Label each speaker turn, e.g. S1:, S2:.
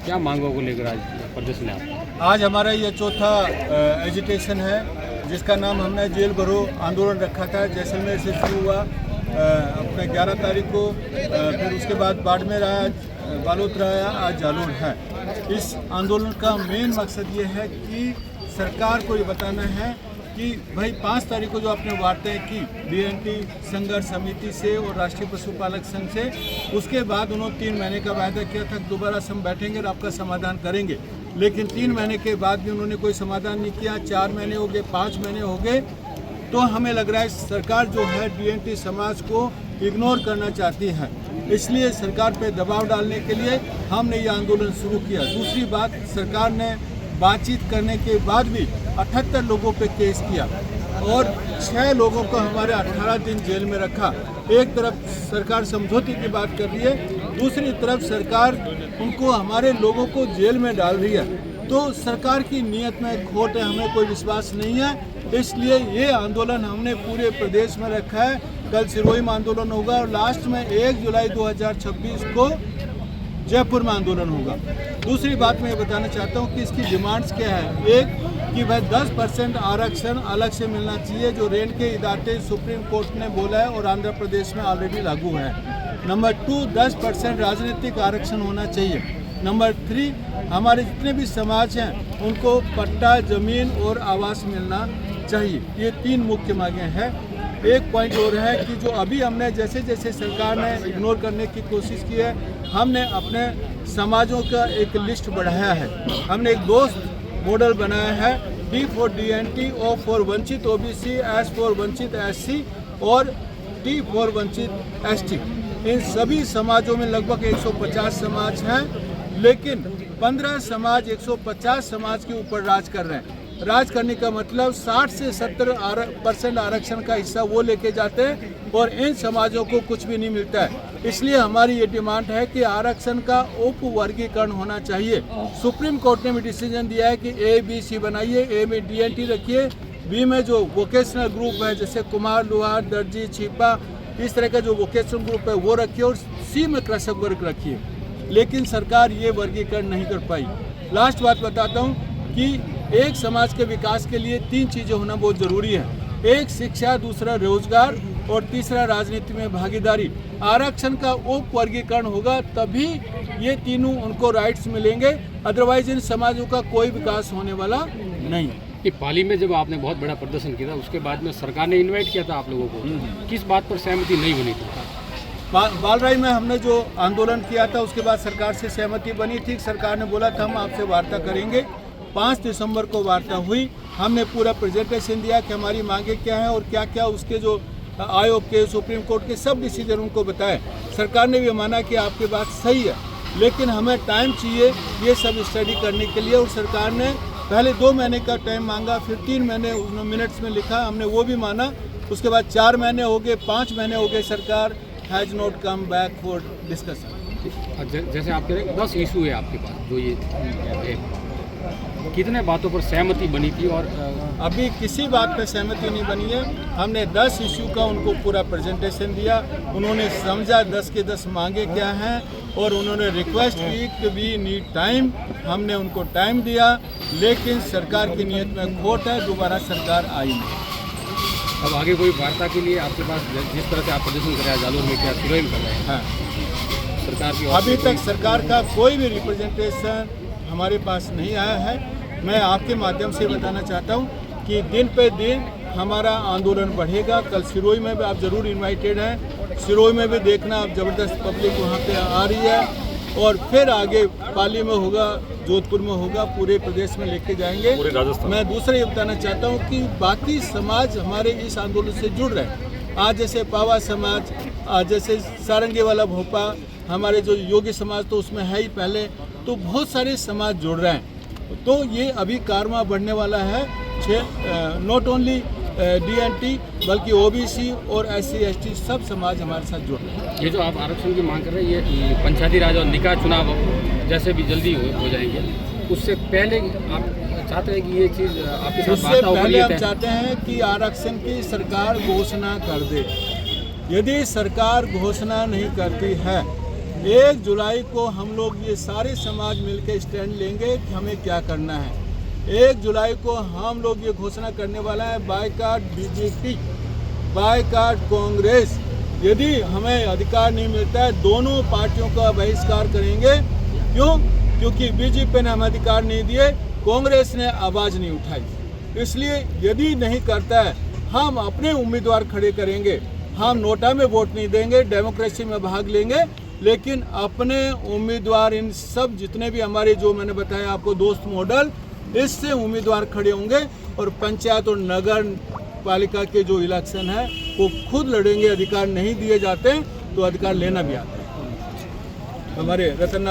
S1: क्या मांगों को लेकर आज प्रदर्शन है?
S2: आज हमारा ये चौथा एजिटेशन है, जिसका नाम हमने जेल भरो आंदोलन रखा था। जैसलमेर से शुरू हुआ अपने 11 तारीख को, फिर उसके बाद बाड़मेर आया, बालोतरा आया, आज जालौन है। इस आंदोलन का मेन मकसद ये है कि सरकार को ये बताना है कि भाई 5 तारीख को जो आपने वार्ताएं की बीएनटी संघर्ष समिति से और राष्ट्रीय पशुपालक संघ से, उसके बाद उन्होंने 3 महीने का वायदा किया था दोबारा हम बैठेंगे और आपका समाधान करेंगे। लेकिन 3 महीने के बाद भी उन्होंने कोई समाधान नहीं किया। 4 महीने हो गए, 5 महीने हो गए। तो हमें लग रहा है सरकार जो है बीएनटी समाज को इग्नोर करना चाहती है। इसलिए सरकार पे दबाव डालने के लिए हमने ये आंदोलन शुरू किया। दूसरी बात, सरकार ने बातचीत करने के बाद भी 78 लोगों पे केस किया और 6 लोगों को हमारे 18 दिन जेल में रखा। एक तरफ सरकार समझौते की बात कर रही है, दूसरी तरफ सरकार उनको हमारे लोगों को जेल में डाल रही है। तो सरकार की नीयत में खोट है, हमें कोई विश्वास नहीं है। इसलिए ये आंदोलन हमने पूरे प्रदेश में रखा है। कल सिरोही में आंदोलन होगा और लास्ट में 1 जुलाई 2026 को जयपुर में आंदोलन होगा। दूसरी बात मैं ये बताना चाहता हूँ कि इसकी डिमांड्स क्या है। एक कि भाई 10% आरक्षण अलग से मिलना चाहिए, जो रेंट के इदारे सुप्रीम कोर्ट ने बोला है और आंध्र प्रदेश में ऑलरेडी लागू है। नंबर 2, 10% राजनीतिक आरक्षण होना चाहिए। नंबर 3, हमारे जितने भी समाज हैं उनको पट्टा, जमीन और आवास मिलना चाहिए। ये 3 मुख्य मांगे हैं। एक पॉइंट और है कि जो अभी हमने जैसे जैसे सरकार ने इग्नोर करने की कोशिश की है, हमने अपने समाजों का एक लिस्ट बढ़ाया है। हमने एक दोस्त मॉडल बनाया है, D for DNT, O for वंचित OBC, S for वंचित SC और T for वंचित ST। इन सभी समाजों में लगभग 150 समाज हैं, लेकिन 15 समाज 150 समाज के ऊपर राज कर रहे हैं। राज करने का मतलब 60 से 70% आरक्षण का हिस्सा वो लेके जाते हैं और इन समाजों को कुछ भी नहीं मिलता है। इसलिए हमारी ये डिमांड है कि आरक्षण का उप वर्गीकरण होना चाहिए। सुप्रीम कोर्ट ने भी डिसीजन दिया है कि A, B, C बनाइए। A में DNT रखिए, B में जो वोकेशनल ग्रुप है जैसे कुम्हार, लोहार, दर्जी, छिपा, इस तरह का जो वोकेशनल ग्रुप है वो रखिए और C में कृषक वर्ग रखिए। लेकिन सरकार ये वर्गीकरण नहीं कर पाई। लास्ट बात बताता हूँ कि एक समाज के विकास के लिए 3 चीज़ें होना बहुत ज़रूरी है। एक शिक्षा, दूसरा रोजगार और तीसरा राजनीति में भागीदारी। आरक्षण का उप वर्गीकरण होगा तभी ये तीनों उनको राइट्स मिलेंगे, अदरवाइज इन समाजों का कोई विकास होने वाला नहीं।
S1: ये पाली में जब आपने बहुत बड़ा प्रदर्शन किया था, उसके बाद में सरकार ने इन्वाइट किया था आप लोगों को, किस बात पर सहमति नहीं बनी थी?
S2: बालराई में हमने जो आंदोलन किया था उसके बाद सरकार से सहमति बनी थी। सरकार ने बोला था हम आपसे वार्ता करेंगे। 5 दिसंबर को वार्ता हुई। हमने पूरा प्रेजेंटेशन दिया कि हमारी मांगे क्या हैं और क्या क्या उसके जो आयोग के, सुप्रीम कोर्ट के सब डिसीजन उनको बताए। सरकार ने भी माना कि आपकी बात सही है, लेकिन हमें टाइम चाहिए ये सब स्टडी करने के लिए। और सरकार ने पहले 2 महीने का टाइम मांगा, फिर 3 महीने मिनट्स में लिखा, हमने वो भी माना। उसके बाद 4 महीने हो गए, 5 महीने हो गए, सरकार has not come back for discussion.
S1: जैसे आप कह रहे हैं 10 इशू है आपके पास, जो ये कितने बातों पर सहमति बनी थी? और
S2: अभी किसी बात पे सहमति नहीं बनी है। हमने 10 इशू का उनको पूरा प्रेजेंटेशन दिया, उन्होंने समझा 10 के 10 मांगे क्या हैं और उन्होंने रिक्वेस्ट की कि वी नीड टाइम। हमने उनको टाइम दिया, लेकिन सरकार की नीयत में खोट है, दोबारा सरकार आई नहीं।
S1: अब आगे कोई वार्ता के लिए आपके पास, जिस तरह से आप प्रदर्शन कर रहे हैं जालौर में, क्या सिरोही में कर रहे हैं?
S2: हाँ,
S1: सरकार की
S2: अभी तक सरकार का कोई भी रिप्रेजेंटेशन हमारे पास नहीं आया है। मैं आपके माध्यम से बताना चाहता हूँ कि दिन पे दिन हमारा आंदोलन बढ़ेगा। कल सिरोही में भी आप ज़रूर इनवाइटेड हैं। सिरोही में भी देखना, आप ज़बरदस्त पब्लिक वहाँ पे आ रही है। और फिर आगे पाली में होगा, जोधपुर में होगा, पूरे प्रदेश में लेके जाएंगे। मैं दूसरा ये बताना चाहता हूँ कि बाकी समाज हमारे इस आंदोलन से जुड़ रहे हैं। आज जैसे पावा समाज, आज जैसे सारंगी वाला भोपा, हमारे जो योगी समाज तो उसमें है ही पहले, तो बहुत सारे समाज जुड़ रहे हैं। तो ये अभी कारवां बढ़ने वाला है। नॉट ओनली DNT बल्कि OBC और SC ST सब समाज हमारे साथ जुड़ रहे हैं।
S1: ये जो आप आरक्षण की मांग कर रहे हैं, ये पंचायती राज और निकाय चुनाव जैसे भी जल्दी हो जाएंगे, उससे पहले आप चाहते हैं कि ये चीज़ आपके साथ बात हो?
S2: पहले हम चाहते हैं कि आरक्षण की सरकार घोषणा कर दे। यदि सरकार घोषणा नहीं करती है, 1 जुलाई को हम लोग ये सारे समाज मिलकर स्टैंड लेंगे कि हमें क्या करना है। 1 जुलाई को हम लोग ये घोषणा करने वाला है बायकॉट बीजेपी, बायकॉट कांग्रेस। यदि हमें अधिकार नहीं मिलता है, दोनों पार्टियों का बहिष्कार करेंगे। क्यों? क्योंकि बीजेपी ने हमें अधिकार नहीं दिए, कांग्रेस ने आवाज़ नहीं उठाई। इसलिए यदि नहीं करता है, हम अपने उम्मीदवार खड़े करेंगे। हम नोटा में वोट नहीं देंगे, डेमोक्रेसी में भाग लेंगे, लेकिन अपने उम्मीदवार, इन सब जितने भी हमारे जो मैंने बताया आपको दोस्त मॉडल, इससे उम्मीदवार खड़े होंगे और पंचायत और नगर पालिका के जो इलेक्शन है वो खुद लड़ेंगे। अधिकार नहीं दिए जाते तो अधिकार लेना भी आता है। हमारे रतननाथ